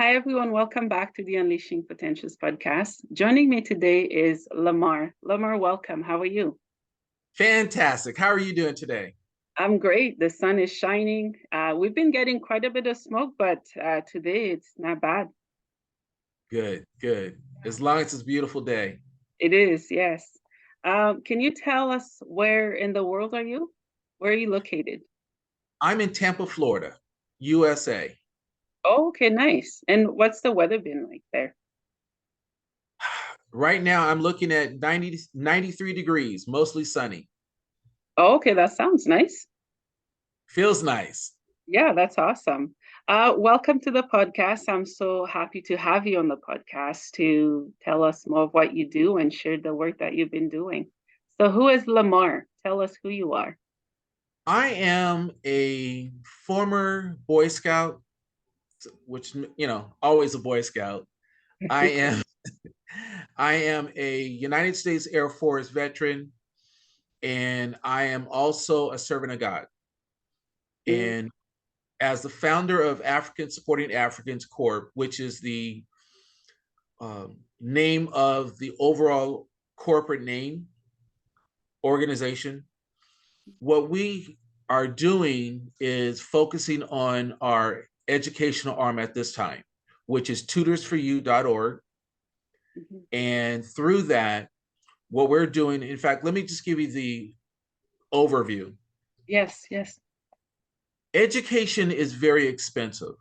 Hi, everyone. Welcome back to the Unleashing Potentials podcast. Joining me today is Lamar. Lamar, welcome. How are you? Fantastic. How are you doing today? I'm great. The sun is shining. We've been getting quite a bit of smoke, but today it's not bad. Good, good. As long as it's a beautiful day. It is, yes. Can you tell us where in the world are you? Where are you located? I'm in Tampa, Florida, USA. Oh, okay, nice. And what's the weather been like there? Right now, I'm looking at 93 degrees, mostly sunny. Oh, okay, that sounds nice. Feels nice. Yeah, that's awesome. Welcome to the podcast. I'm so happy to have you on the podcast to tell us more of what you do and share the work that you've been doing. So, who is Lamar? Tell us who you are. I am a former Boy Scout, which, always a Boy Scout. I am I am a United States Air Force veteran, and I am also a servant of God. Mm, And as the founder of African Supporting Africans Corp, which is the name of the overall corporate name organization, what we are doing is focusing on our educational arm at this time, which is tutorsforyou.org. mhm. And through that, what we're doing, in fact, let me just give you the overview. Yes, yes. Education is very expensive.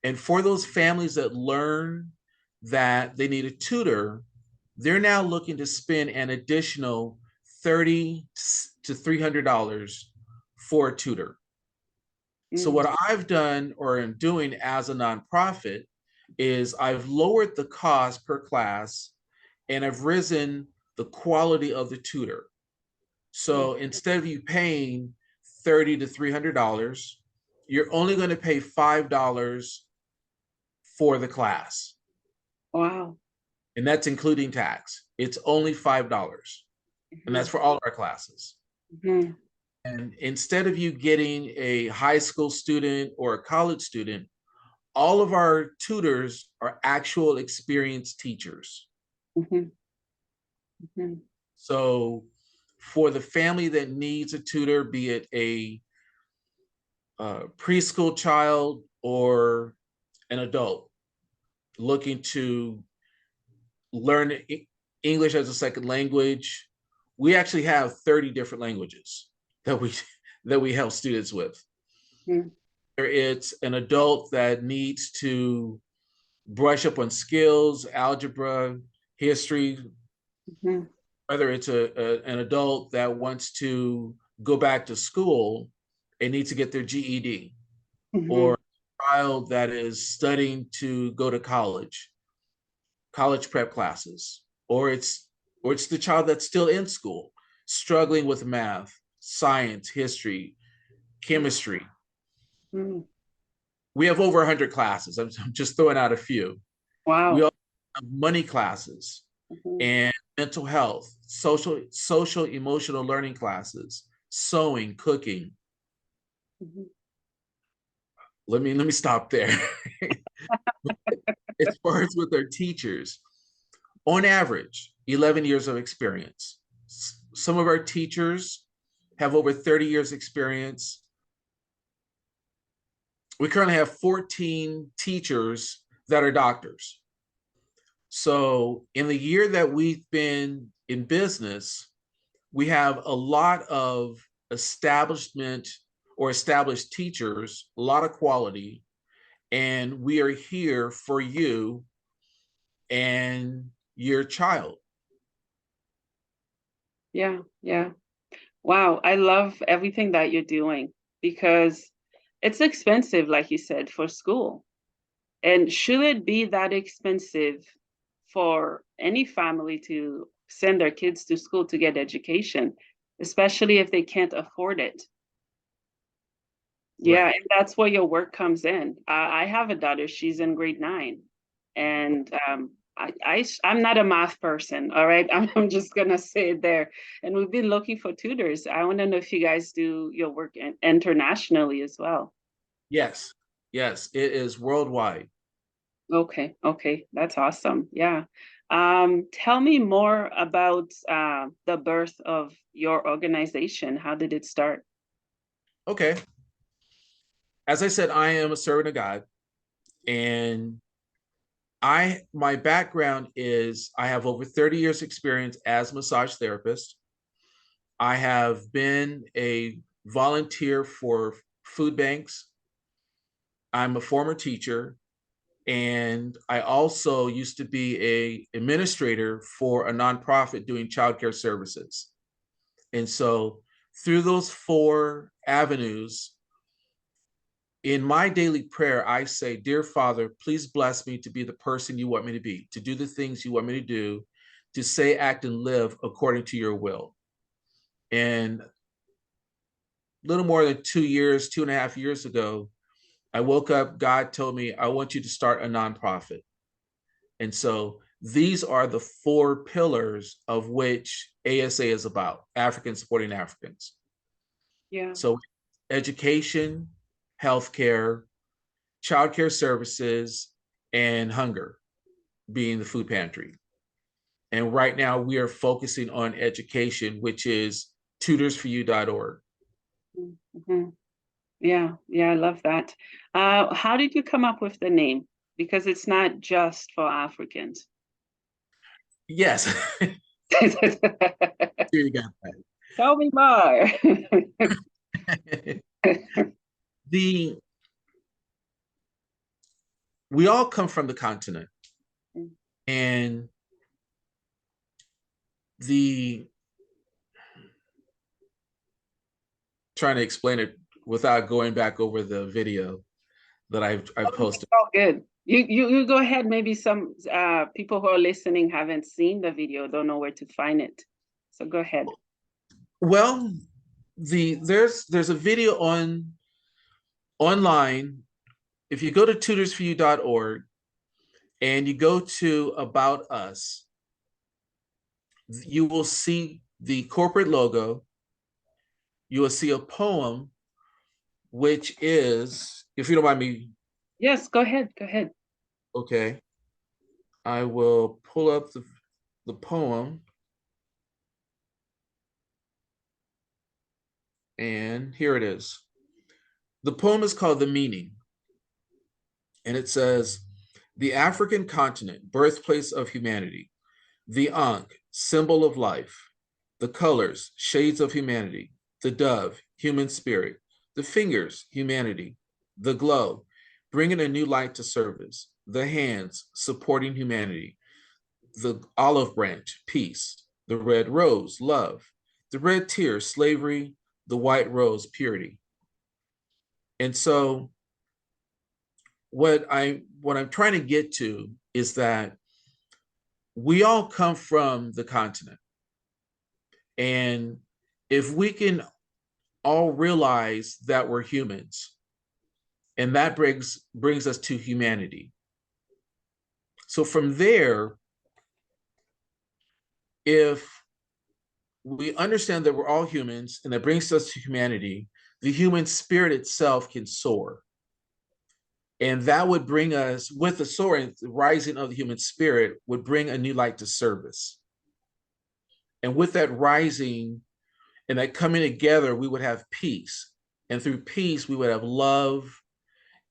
And for those families that learn that they need a tutor, they're now looking to spend an additional $30 to $300 for a tutor. So Mm, what I've done or am doing as a nonprofit is I've lowered the cost per class and I've risen the quality of the tutor. mm. So instead of you paying $30 to $300, you're only going to pay $5 for the class. Wow. And that's including tax. It's only $5. And that's Mhm, for all our classes. mhm. And instead of you getting a high school student or a college student, all of our tutors are actual experienced teachers. Mhm, mhm. So for the family that needs a tutor, be it a preschool child or an adult looking to learn English as a second language, we actually have 30 different languages that we that we help students with. Mhm, It's an adult that needs to brush up on skills, algebra, history, mhm, whether it's an adult that wants to go back to school and needs to get their GED, or mhm. a child that is studying to go to college prep classes, or it's the child that's still in school, struggling with math, science, history, chemistry. Mhm. We have over 100 classes. I'm just throwing out a few. We Wow. also have money classes Mhm, and mental health, social emotional learning classes, sewing, cooking. mhm. Let me stop there. As far as with our teachers, on average, 11 years of experience. Some of our teachers have over 30 years experience. We currently have 14 teachers that are doctors. So in the year that we've been in business, we have a lot of establishment or established teachers, a lot of quality, and we are here for you and your child. Yeah, yeah. Wow, I love everything that you're doing because it's expensive, like you said, for school. And should it be that expensive for any family to send their kids to school to get education, especially if they can't afford it? Yeah, Right. and that's where your work comes in. I have a daughter, she's in grade 9, and I'm not a math person, all right? I'm just gonna say it there. And we've been looking for tutors. I want to know if you guys do your work internationally as well. Yes. Yes. It is worldwide. Okay, okay, that's awesome. Yeah. Tell me more about the birth of your organization. How did it start? Okay. As I said, I am a servant of God, and my background is I have over 30 years experience as a massage therapist. I have been a volunteer for food banks. I'm a former teacher, and I also used to be a administrator for a nonprofit doing childcare services. And so through those four avenues, in my daily prayer, I say, Dear Father, please bless me to be the person you want me to be, to do the things you want me to do, to say, act, and live according to your will. And a little more than 2 years, 2.5 years ago, I woke up, God told me, I want you to start a nonprofit. And so these are the four pillars of which ASA is about, Africans supporting Africans. Yeah. So education, healthcare, childcare services, and hunger being the food pantry. And right now we are focusing on education, which is tutorsforyou.org. Hmm. Yeah, yeah, I love that. How did you come up with the name? Because it's not just for Africans. Yes, you got Tell me more. that. the We all come from the continent, and the trying to explain it without going back over the video that I've posted. Oh, good. You go ahead. Maybe some people who are listening haven't seen the video, don't know where to find it. So go ahead. Well, there's a video online. If you go to tutorsforyou.org and you go to About Us, you will see the corporate logo. You will see a poem, which is, if you don't mind me, Yes, go ahead. Go ahead. okay, I will pull up the poem, and here it is. The poem is called The Meaning, and it says, the African continent, birthplace of humanity, the Ankh, symbol of life, the colors, shades of humanity, the dove, human spirit, the fingers, humanity, the glow, bringing a new light to service, the hands, supporting humanity, the olive branch, peace, the red rose, love, the red tear, slavery, the white rose, purity. And so what I'm trying to get to is that we all come from the continent. And if we can all realize that we're humans, and that brings us to humanity. So from there, if we understand that we're all humans and that brings us to humanity, the human spirit itself can soar. And that would bring us, with the soaring, the rising of the human spirit would bring a new light to service. And with that rising and that coming together, we would have peace. And through peace, we would have love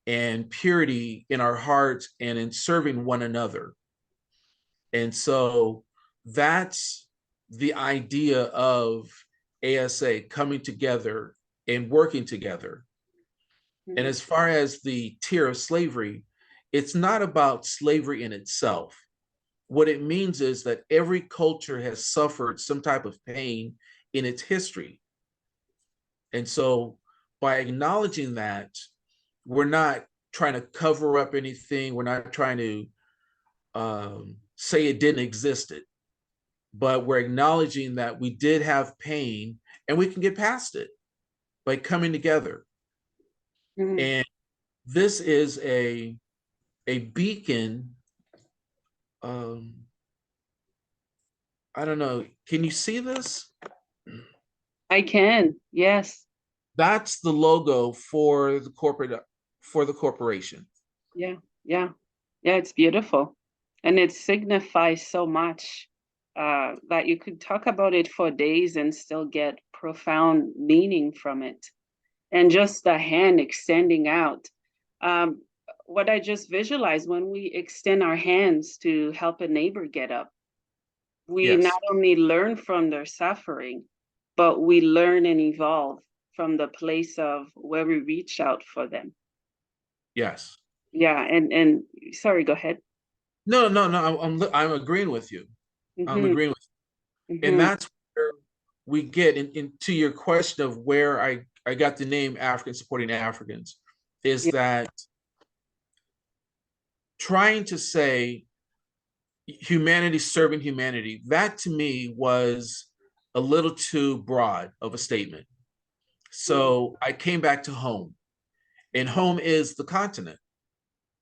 and purity in our hearts and in serving one another. And so that's the idea of ASA coming together and working together. And Mhm. as far as the tier of slavery, it's not about slavery in itself. What it means is that every culture has suffered some type of pain in its history. And so by acknowledging that, we're not trying to cover up anything. We're not trying to say it didn't exist, but we're acknowledging that we did have pain and we can get past it by coming together. Mhm. And this is a beacon. Um, I don't know. Can you see this? I can. Yes. That's the logo for the corporation. Yeah. Yeah. Yeah, it's beautiful. And it signifies so much that you could talk about it for days and still get profound meaning from it. And just the hand extending out. Um, what I just visualized when we extend our hands to help a neighbor get up, we not Yes, only learn from their suffering, but we learn and evolve from the place of where we reach out for them. yes. Yeah, and sorry, go ahead. No, no, no. I'm agreeing with you. I'm Mm-hmm, agreeing with you. And mm-hmm, that's where we get into your question of where I got the name African Supporting Africans, is yeah, that trying to say humanity serving humanity, that to me was a little too broad of a statement. mm, So I came back to home, and home is the continent.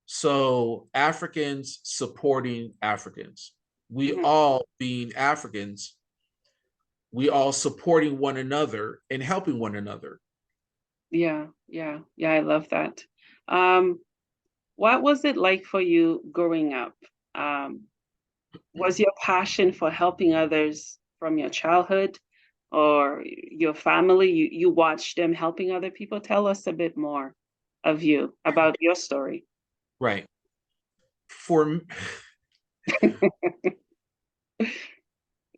So Africans supporting Africans. We mhm. all being Africans, we all supporting one another and helping one another. Yeah, yeah, yeah, I love that. Um, what was it like for you growing up? Um, was your passion for helping others from your childhood or your family? You watched them helping other people. Tell us a bit more of you, about your story. Right. For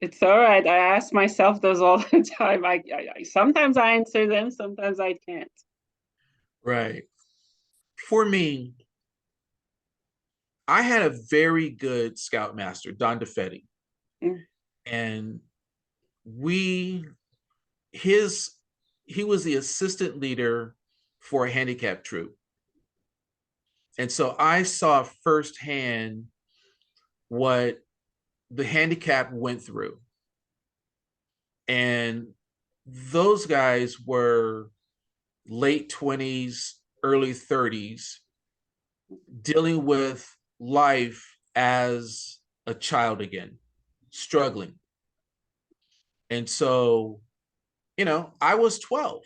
It's all right. I ask myself those all the time. Sometimes I answer them, sometimes I can't. right. For me, I had a very good scoutmaster, Don DeFetti, Mm, and we his he was the assistant leader for a handicap troop. And so I saw firsthand what the handicap went through. And those guys were late 20s, early 30s, dealing with life as a child again, struggling. And so, I was 12,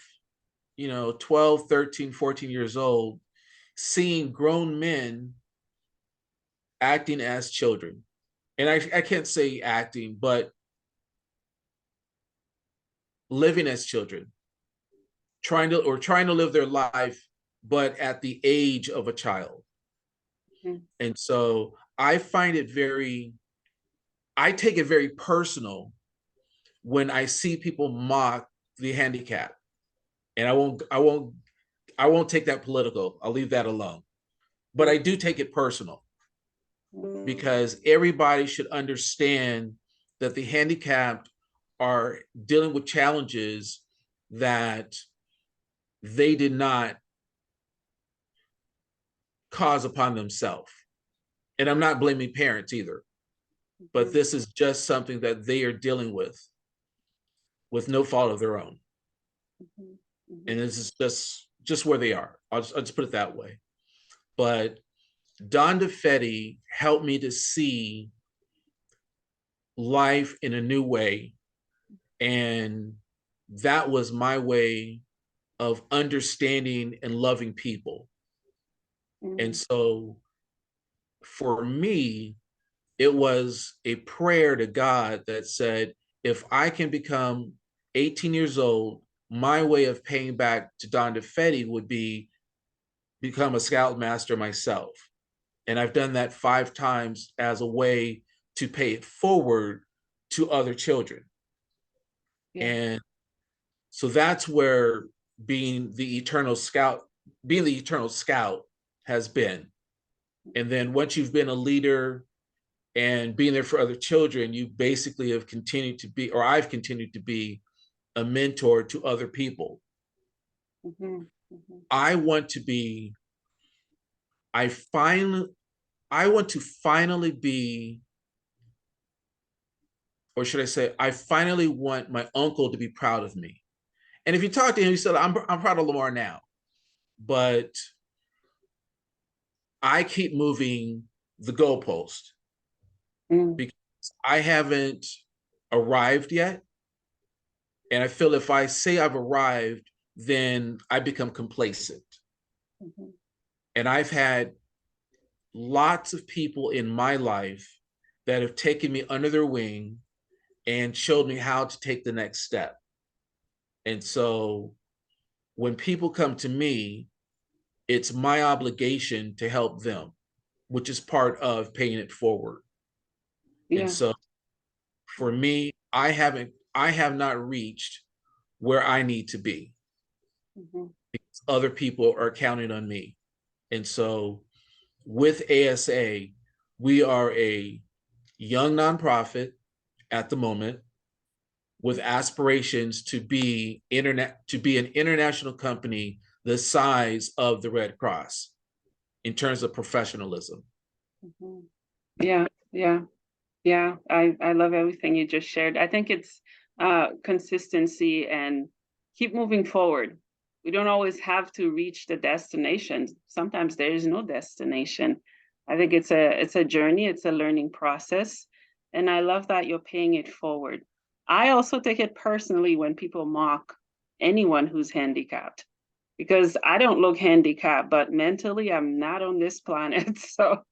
12, 13, 14 years old, seeing grown men acting as children. And I can't say acting, but living as children, trying to live their life, but at the age of a child. mm, And so I take it very personal when I see people mock the handicap. And I won't take that political. I'll leave that alone. But I mm, do take it personal mm, because everybody should understand that the handicapped are dealing with challenges that they did not cause upon themselves. And I'm not blaming parents either, but mhm, this is just something that they are dealing with no fault of their own. mhm, mhm, And this is just where they are. I'll just put it that way. But Don DeFetti helped me to see life in a new way. And that was my way of understanding and loving people. And mm, so for me, it was a prayer to God that said, if I can become 18 years old, my way of paying back to Don DeFetti would be become a scoutmaster myself. And I've done that 5 times as a way to pay it forward to other children. yeah. And so that's where being the eternal scout, being the eternal scout has been. And then once you've been a leader and being there for other children, you basically have continued to be, or I've continued to be, a mentor to other people. Mhm, mhm, I want to be, I finally, I want to finally be, or should I say, I finally want my uncle to be proud of me. And if you talk to him, he said, I'm proud of Lamar now, but I keep moving the goalpost mm, because I haven't arrived yet. And I feel if I say I've arrived, then I become complacent. mhm, And I've had lots of people in my life that have taken me under their wing and showed me how to take the next step. And so when people come to me, it's my obligation to help them, which is part of paying it forward. And Yeah. so for me, I have not reached where I need to be. Mhm. Other people are counting on me. And so with ASA, we are a young nonprofit at the moment with aspirations to be an international company the size of the Red Cross in terms of professionalism. Mhm. Yeah, yeah, yeah. I love everything you just shared. I think it's consistency and keep moving forward. We don't always have to reach the destination. Sometimes there is no destination. I think it's a journey, it's a learning process, and I love that you're paying it forward. I also take it personally when people mock anyone who's handicapped because I don't look handicapped, but mentally I'm not on this planet. So,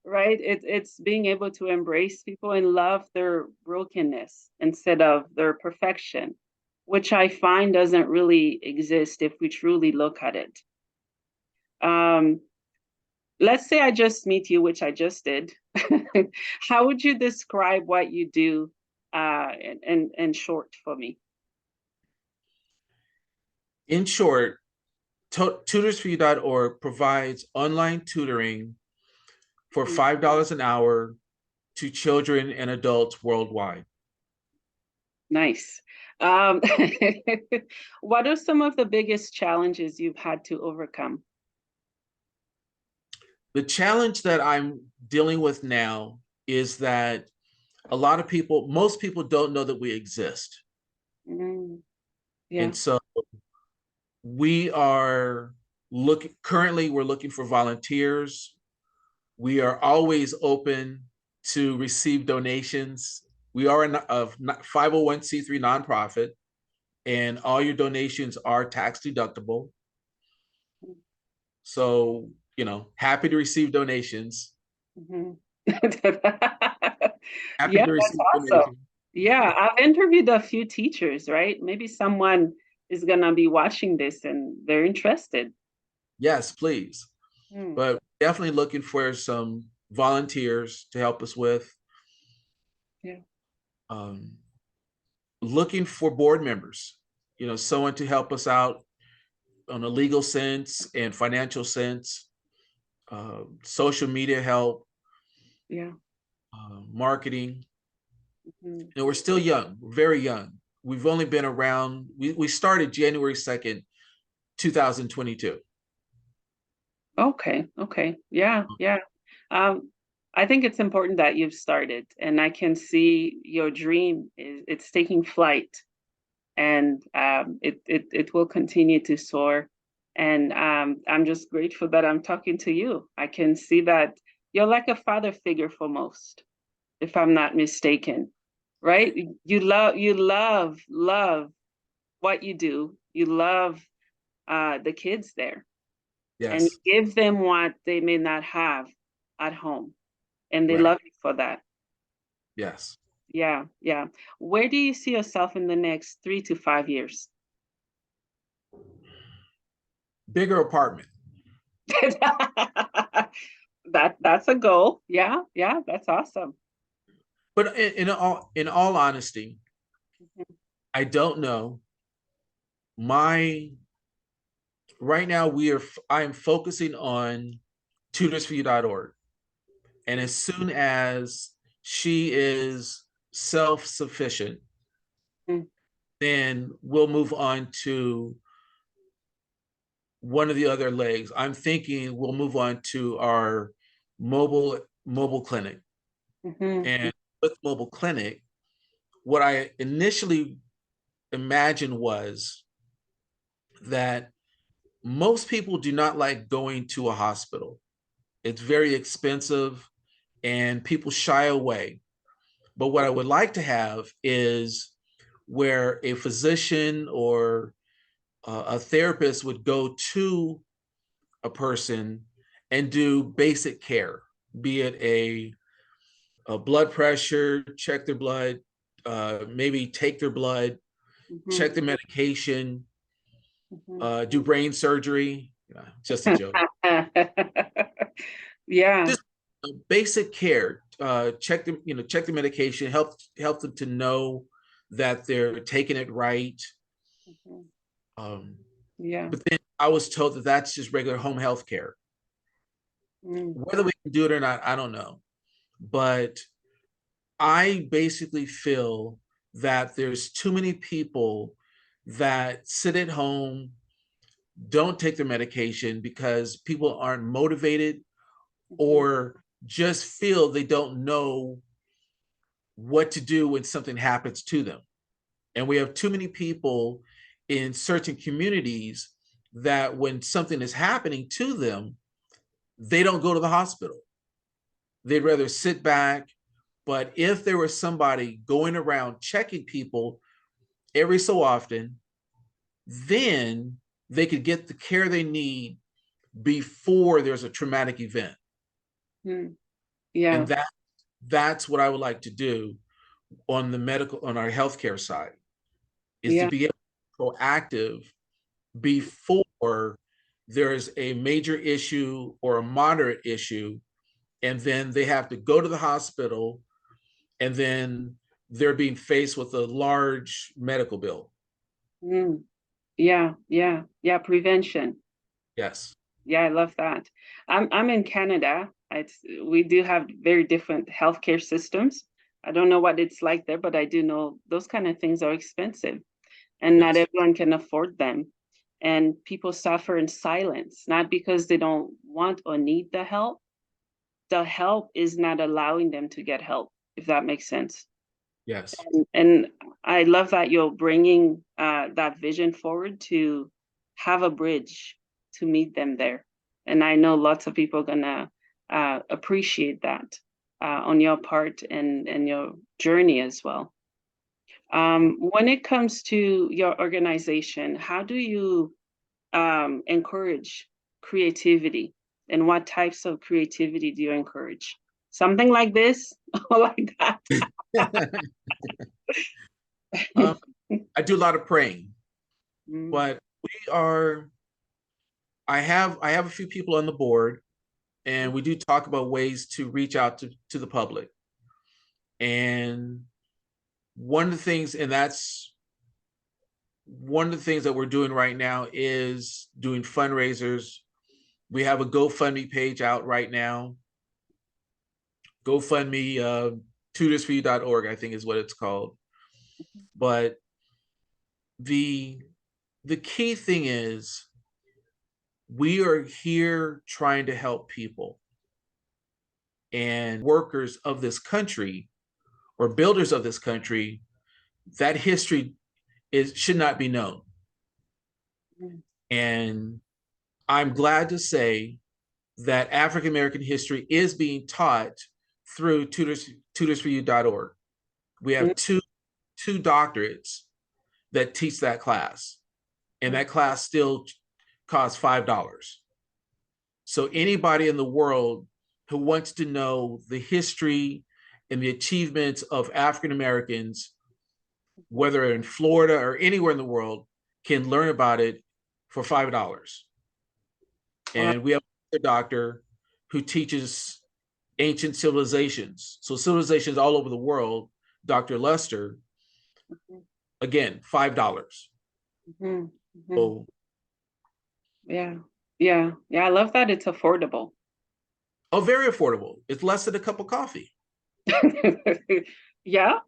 right, it's being able to embrace people and love their brokenness instead of their perfection, which I find doesn't really exist if we truly look at it. Um, let's say I just meet you, which I just did. How would you describe what you do in short for me? In short, tutorsforyou.org provides online tutoring for Mhm. $5 an hour to children and adults worldwide. Nice. Um, what are some of the biggest challenges you've had to overcome? The challenge that I'm dealing with now is that most people don't know that we exist. Mm, yeah, And so we're looking for volunteers. We are always open to receive donations. We are a 501c3 nonprofit, and all your donations are tax deductible. So, happy to receive donations. mhm. Happy Yeah, to that's receive awesome. donations. Yeah, I've interviewed a few teachers, right? Maybe someone is gonna be watching this and they're interested. Yes, please. Hmm, But definitely looking for some volunteers to help us with. yeah, Um, Looking for board members, someone to help us out on a legal sense and financial sense, social media help, yeah. marketing. Mhm. We're still young, we're very young. We've only been around, we started January 2nd, 2022. Okay, okay. Yeah, yeah. Um, I think it's important that you've started, and I can see your dream is it's taking flight, and it will continue to soar. And I'm just grateful that I'm talking to you. I can see that you're like a father figure for most, if I'm not mistaken, right? You love what you do. You love the kids there, and Yes, you give them what they may not have at home, and they right. love you for that. Yes. Yeah, yeah. Where do you see yourself in the next 3 to 5 years? Bigger apartment. That's a goal. Yeah, yeah, that's awesome. But in all honesty, Mhm. I don't know. My Right now I am focusing on tutorsforyou.org. And as soon as she is self-sufficient, Mm, then we'll move on to one of the other legs. I'm thinking we'll move on to our mobile clinic. mhm, And with mobile clinic, what I initially imagined was that most people do not like going to a hospital. It's very expensive and people shy away. But what I would like to have is where a physician or a therapist would go to a person and do basic care, be it a blood pressure, check their blood, maybe take their blood, Mhm. check the medication, Mhm. do brain surgery. Just a joke. Yeah. Just basic care. Check them, check the medication, help them to know that they're taking it right. Mhm. Um, Yeah. but then I was told that that's just regular home health care. Mm. Whether we can do it or not, I don't know. But I basically feel that there's too many people that sit at home, don't take their medication because people aren't motivated Mhm. or just feel they don't know what to do when something happens to them. And we have too many people in certain communities that when something is happening to them, they don't go to the hospital. They'd rather sit back. But if there was somebody going around checking people every so often, then they could get the care they need before there's a traumatic event. Mm. Yeah. And that's what I would like to do on our healthcare side, is to Yeah. be able to be proactive before there's a major issue or a moderate issue, and then they have to go to the hospital, and then they're being faced with a large medical bill. Mm. Yeah. Yeah. Yeah. Prevention. Yes. Yeah, I love that. I'm in Canada. We do have very different healthcare systems. I don't know what it's like there, but I do know those kind of things are expensive and not Yes. everyone can afford them. And people suffer in silence, not because they don't want or need the help. The help is not allowing them to get help, if that makes sense. Yes. And I love that you're bringing that vision forward to have a bridge to meet them there. And I know lots of people are gonna appreciate that on your part and your journey as well. When it comes to your organization, how do you encourage creativity, and what types of creativity do you encourage? Something like this or like that? um, I do a lot of praying, Mm, but we are. I have a few people on the board, and we do talk about ways to reach out to the public. And one of the things, and that's one of the things that we're doing right now is doing fundraisers. We have a GoFundMe page out right now. GoFundMe, tutorsforyou.org, I think is what it's called. But the the key thing is we are here trying to help people and workers of this country or builders of this country. That history is should not be known. mm, And I'm glad to say that African American history is being taught through tutorsforyou.org. We mm. have two doctorates that teach that class, and that class still costs $5. So anybody in the world who wants to know the history and the achievements of African Americans, whether in Florida or anywhere in the world, can learn about it for $5. Wow. And we have a doctor who teaches ancient civilizations. So civilizations all over the world, Dr. Lester, again, $5. Mhm, mhm. So, Yeah, yeah, yeah. I love that it's affordable. oh, very affordable. It's less than a cup of coffee. Yeah,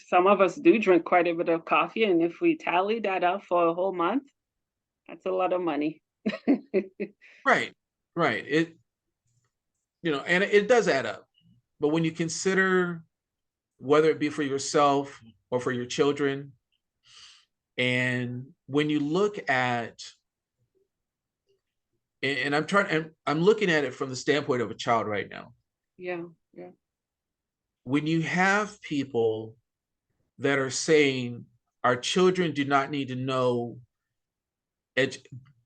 some of us do drink quite a bit of coffee, and if we tally that up for a whole month, that's a lot of money. Right, right. And it does add up. But when you consider whether it be for yourself or for your children, and when you look at, and I'm looking at it from the standpoint of a child right now. Yeah, yeah. When you have people that are saying our children do not need to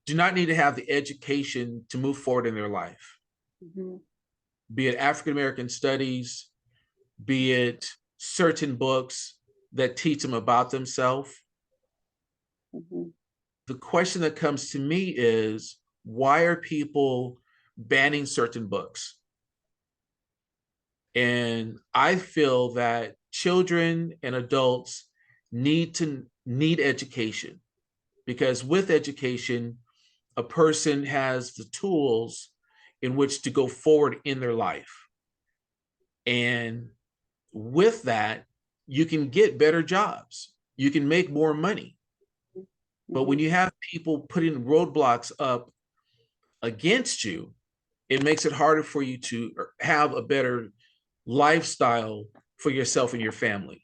do not need to have the education to move forward in their life. Mm-hmm. be it African American studies, be it certain books that teach them about themselves. Mm-hmm. The question that comes to me is, why are people banning certain books? And I feel that children and adults need education, because with education, a person has the tools in which to go forward in their life. And with that, you can get better jobs, you can make more money. But Mm-hmm. when you have people putting roadblocks up against you, it makes it harder for you to have a better lifestyle for yourself and your family.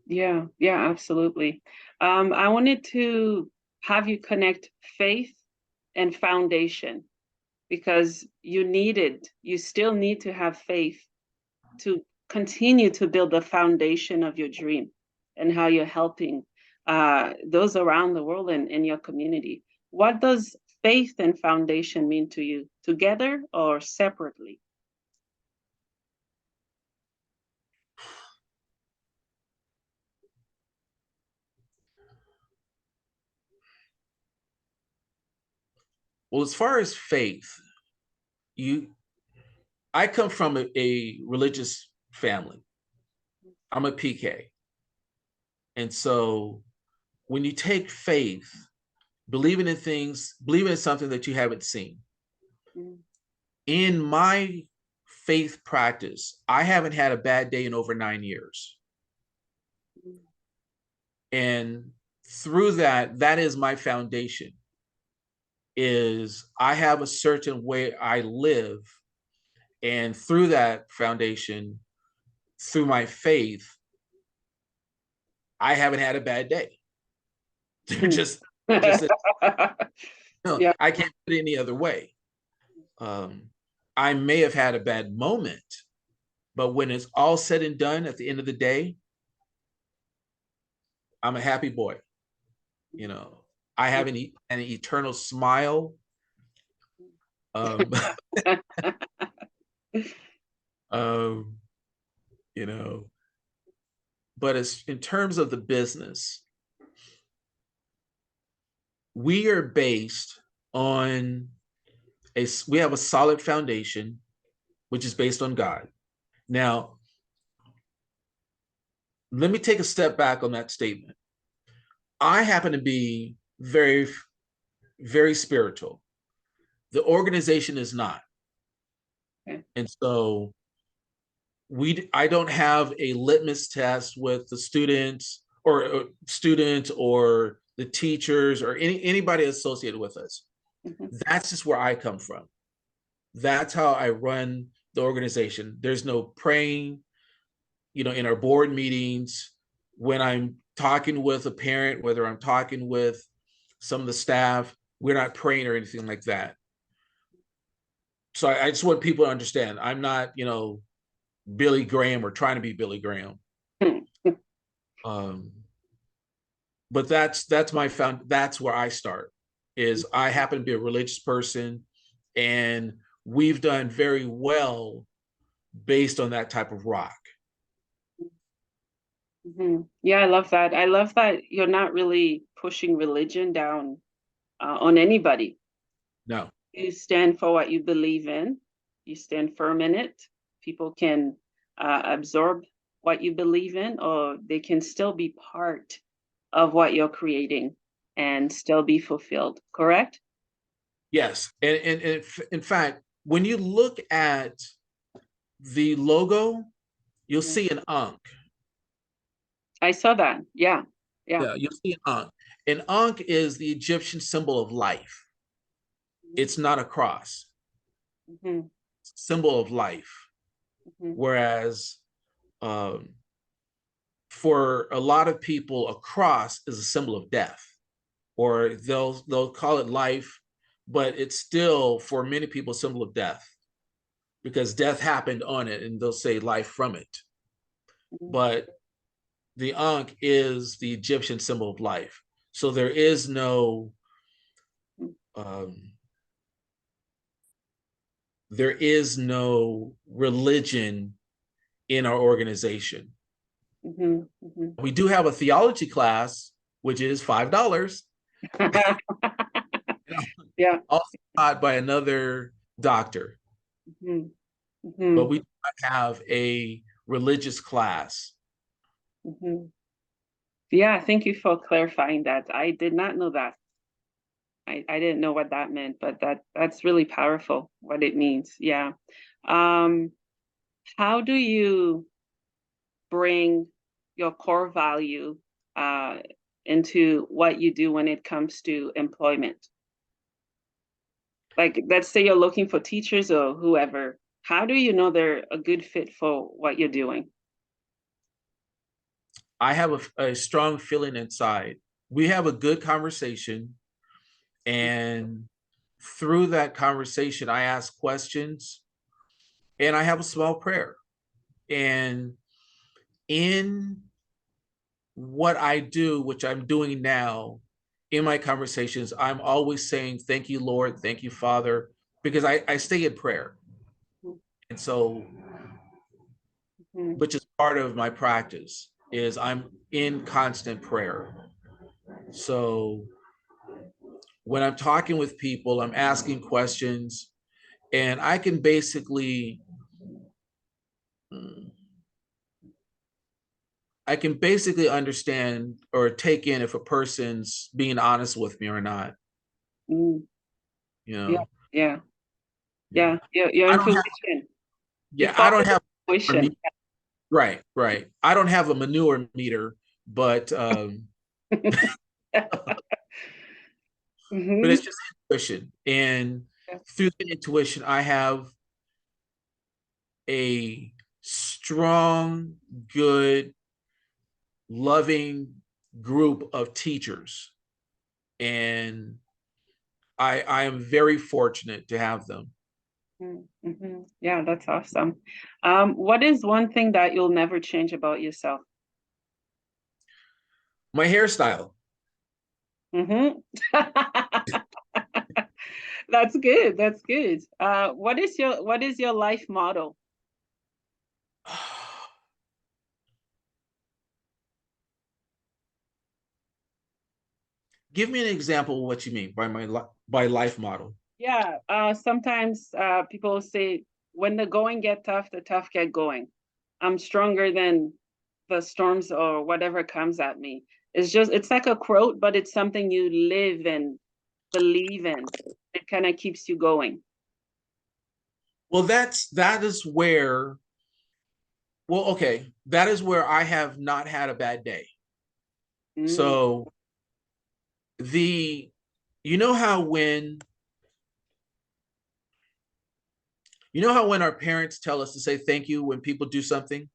Yeah, yeah, absolutely. I wanted to have you connect faith and foundation because you still need to have faith to continue to build the foundation of your dream and how you're helping those around the world and in your community. What does faith and foundation mean to you, together or separately? Well, as far as faith, you I come from a religious family. I'm a PK. And so when you take faith, believing in something that you haven't seen, Mm-hmm. in my faith practice, I haven't had a bad day in over 9 years. And through that, that is my foundation, is I have a certain way I live. And through that foundation, through my faith, I haven't had a bad day. Just no, Yeah. I can't put it any other way. I may have had a bad moment, but when it's all said and done at the end of the day, I'm a happy boy. You know, I have an eternal smile. Um, um, you know, but as in terms of the business, we are based on we have a solid foundation, which is based on God. Now, let me take a step back on that statement. I happen to be very, very spiritual. The organization is not. Okay. And so I don't have a litmus test with the students or the teachers or anybody associated with us. Mhm. That's just where I come from. That's how I run the organization. There's no praying, in our board meetings, when I'm talking with a parent, whether I'm talking with some of the staff, we're not praying or anything like that. So I just want people to understand I'm not, Billy Graham or trying to be Billy Graham. Um, but that's where I start, is I happen to be a religious person, and we've done very well based on that type of rock. Mhm. Yeah, I love that. I love that you're not really pushing religion down on anybody. No. You stand for what you believe in, you stand firm in it. People can absorb what you believe in, or they can still be part of what you're creating and still be fulfilled, correct? Yes, and in fact, when you look at the logo, you'll Mhm. see an ankh. I saw that. Yeah. Yeah. Yeah, you'll see an ankh. An ankh is the Egyptian symbol of life. It's not a cross. Mhm. It's a symbol of life. Mhm. Whereas um, for a lot of people, a cross is a symbol of death, or they'll call it life, but it's still for many people a symbol of death, because death happened on it, and they'll say life from it. Mhm. But the ankh is the Egyptian symbol of life. So there is no um, there is no religion in our organization. Mhm, mhm. We do have a theology class, which is $5, Yeah. also taught by another doctor, Mhm, but mhm, we do not have a religious class. mhm. Yeah, thank you for clarifying that. I did not know that. I didn't know what that meant, but that's really powerful what it means. Yeah. Um, how do you bring your core value uh, into what you do when it comes to employment? Like, let's say you're looking for teachers or whoever. How do you know they're a good fit for what you're doing? I have a strong feeling inside. We have a good conversation, and through that conversation, I ask questions and I have a small prayer. And in what I do, which I'm doing now, in my conversations, I'm always saying, "Thank you, Lord. Thank you, Father," because I stay in prayer. And so, Mhm, which is part of my practice, is I'm in constant prayer. So when I'm talking with people, I'm asking questions, and mm, I can basically understand or take in if a person's being honest with me or not. mhm. You Yeah, know, yeah, yeah. yeah. Your I don't have, intuition. You yeah, I follow don't your have, intuition. right, right. I don't have a manure meter, but but Hmm. it's just intuition, and through the intuition, I have a strong, good, loving group of teachers, and I am very fortunate to have them. Mm-hmm. Yeah, that's awesome. What is one thing that you'll never change about yourself? My hairstyle. Hmm. That's good. That's good. What is your life motto? Give me an example of what you mean by by life model. Yeah. Sometimes people say when the going get tough, the tough get going. I'm stronger than the storms or whatever comes at me. It's like a quote, but it's something you live and believe in. It kind of keeps you going. Well, that is where, well, okay, that is where I have not had a bad day. Mm, So the you know how when our parents tell us to say thank you when people do something?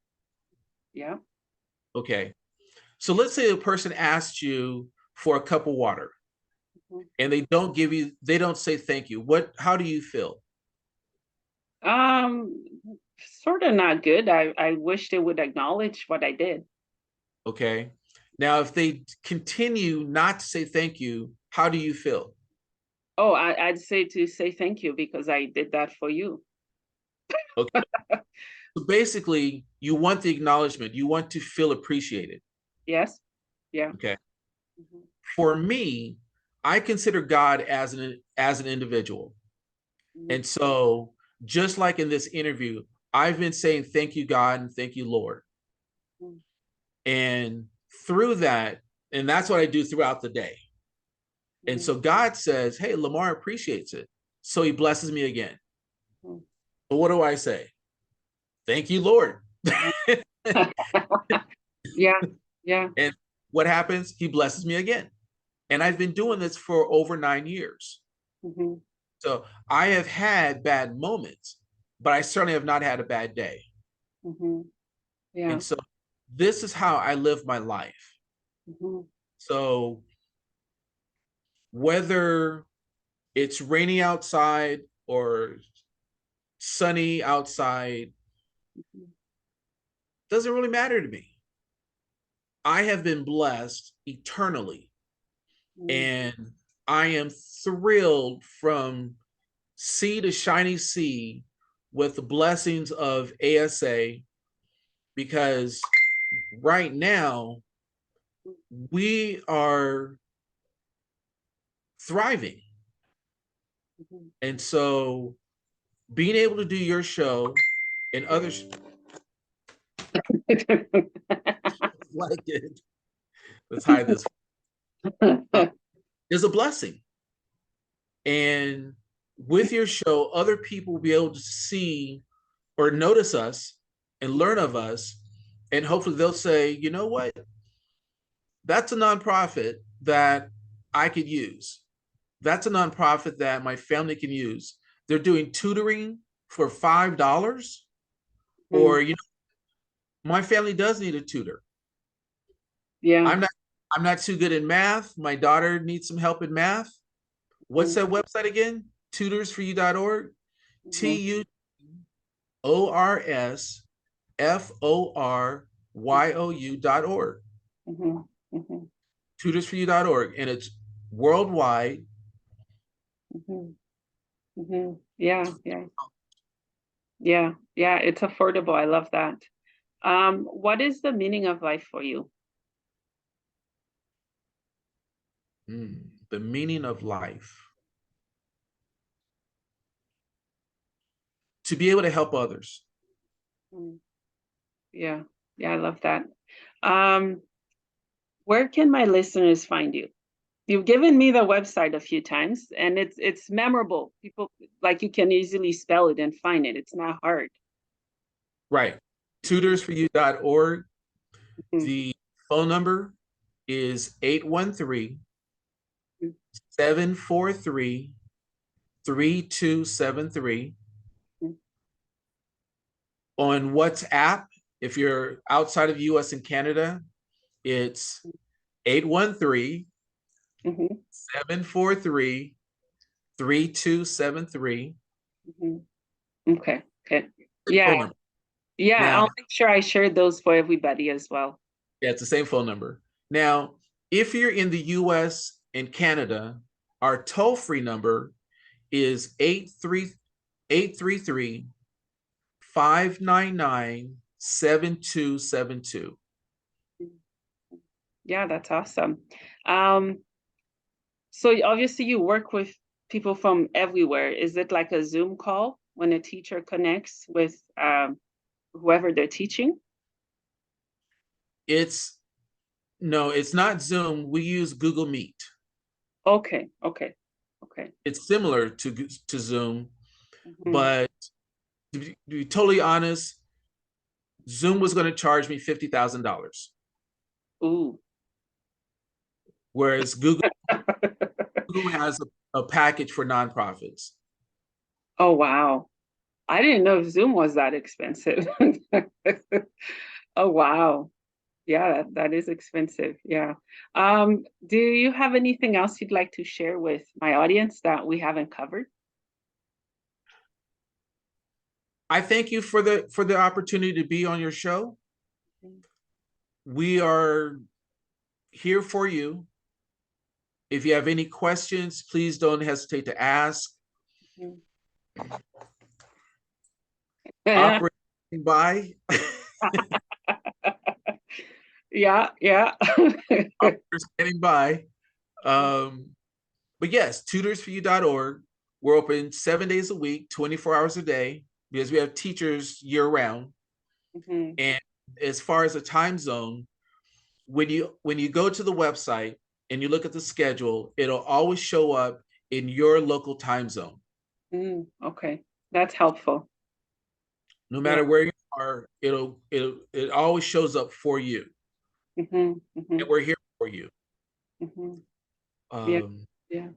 yeah. Okay. So let's say a person asks you for a cup of water Mhm. and they don't say thank you. How do you feel? Um, Sort of not good. I wish they would acknowledge what I did. Okay. Now, if they continue not to say thank you, how do you feel? Oh, I'd say thank you because I did that for you. Okay. So basically, you want the acknowledgement, you want to feel appreciated. Yes. Yeah. Okay. Mhm. For me, I consider God as an individual. Mhm. And so, just like in this interview, I've been saying thank you, God, and thank you, Lord. Mhm. And through that, and that's what I do throughout the day. And Mhm. so God says, "Hey, Lamar appreciates it." So he blesses me again. Mhm. But what do I say? Thank you, Lord. Yeah. Yeah. And what happens? He blesses me again. And I've been doing this for over 9 years. Mhm. So I have had bad moments, but I certainly have not had a bad day. Mhm. Yeah. And so this is how I live my life. Mhm. So whether it's rainy outside or sunny outside, Mhm. doesn't really matter to me. I have been blessed eternally, Mhm. and I am thrilled from sea to shiny sea with the blessings of ASA, because right now we are thriving. Mhm. And so being able to do your show and others like it, let's hide this, uh, is a blessing. And with your show, other people will be able to see or notice us and learn of us. And hopefully they'll say, you know what? That's a nonprofit that I could use. That's a nonprofit that my family can use. They're doing tutoring for $5. Mhm. Or, you know, my family does need a tutor. Yeah. I'm not I'm not too good in math. My daughter needs some help in math. What's Mhm. that website again? Tutorsforyou.org. Mhm. TUORSFORYOU.org. Mhm. Mhm. Tutorsforyou.org. And it's worldwide. Mhm. Mhm. Yeah, yeah, yeah, yeah. It's affordable. I love that. What is the meaning of life for you? The meaning of life. To be able to help others. Mm. Yeah, yeah, I love that. Um, where can my listeners find you? You've given me the website a few times, and it's memorable. People like you can easily spell it and find it. It's not hard. Right. Mhm. Tutorsforyou.org. Mhm. The phone number is 813 743 3273. Mhm. On WhatsApp, if you're outside of US and Canada, it's 813 Mhm. 743 3273. Mhm. Okay. Okay. Same Yeah. phone number. Yeah. Now, I'll make sure I share those for everybody as well. yeah, it's the same phone number. Now, if you're in the US and Canada, our toll-free number is 833-599-7272. Yeah, that's awesome. Um, so obviously you work with people from everywhere. Is it like a Zoom call when a teacher connects with whoever they're teaching? It's no, it's not Zoom. We use Google Meet. Okay, okay, okay. It's similar to Zoom, Mhm. but to be totally honest, Zoom was going to charge me $50,000, Ooh. whereas Google has a package for nonprofits. Oh, wow. I didn't know Zoom was that expensive. Oh, wow. Yeah, that is expensive. Yeah. Do you have anything else you'd like to share with my audience that we haven't covered? I thank you for the opportunity to be on your show. We are here for you. If you have any questions, please don't hesitate to ask. Mhm. Operating by, Yeah, yeah. operator standing by. Um, but yes, tutorsforyou.org. We're open 7 days a week, 24 hours a day, because we have teachers year round. Mhm. And as far as the time zone, when you go to the website and you look at the schedule, it'll always show up in your local time zone. Okay, that's helpful. No Yeah. matter where you are, it always shows up for you. Mhm, And mhm, we're here for you. mhm. Yeah, Um, yeah.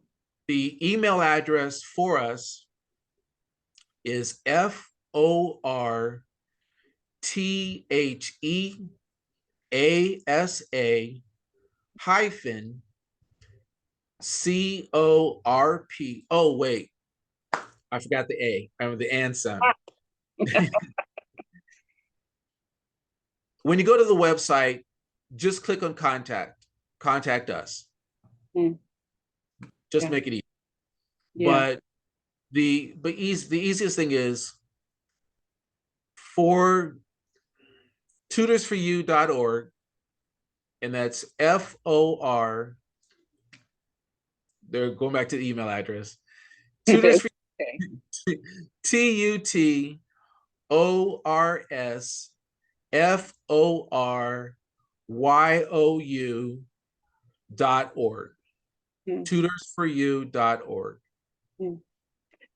the email address for us is FORTHEASA hyphen CORP. Oh, wait, I forgot the A. I mean the and sound. When you go to the website, just click on contact us. Mm, Just yeah, make it easy. yeah. But the easiest thing is for tutorsforyou.org, and that's FOR. They're going back to the email address. Tutors for Okay. TutorsForYou.org. Mm, Tutorsforyou.org. mm.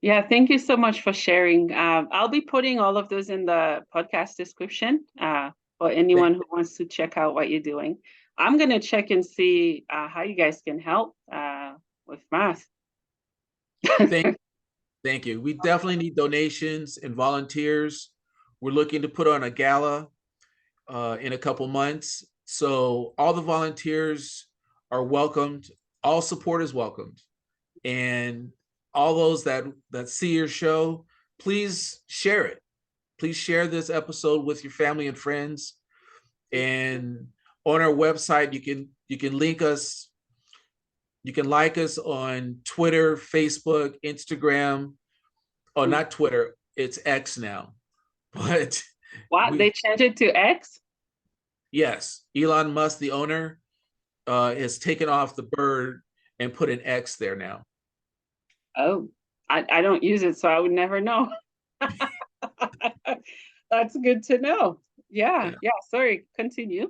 Yeah, thank you so much for sharing. I'll be putting all of those in the podcast description for Thank, anyone who wants to check out what you're doing. I'm going to check and see how you guys can help with math. thank, thank you. We definitely need donations and volunteers. We're looking to put on a gala in a couple months. So all the volunteers are welcomed. All support is welcomed. And all those that see your show, please share it. Please share this episode with your family and friends. And on our website, you can link us. You can like us on Twitter, Facebook, Instagram. Oh, not Twitter. It's X now. But What? we They changed it to X? yes, Elon Musk, the owner, has taken off the bird and put an X there now. Oh, I don't use it, so I would never know. That's good to know. Yeah, Yeah. yeah, sorry, continue.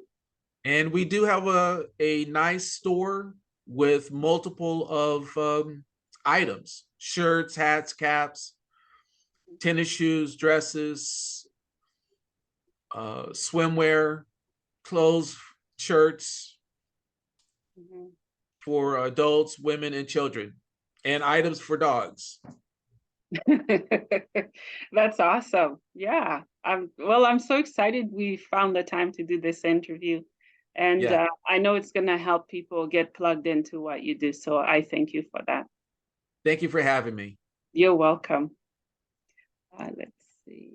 And we do have a nice store with multiple of items: shirts, hats, caps, tennis shoes, dresses, swimwear, clothes, shirts Mhm. for adults, women, and children, and items for dogs. That's awesome. Yeah. I'm so excited we found the time to do this interview. And Yeah. I know it's going to help people get plugged into what you do. So I thank you for that. Thank you for having me. You're welcome. Let's see.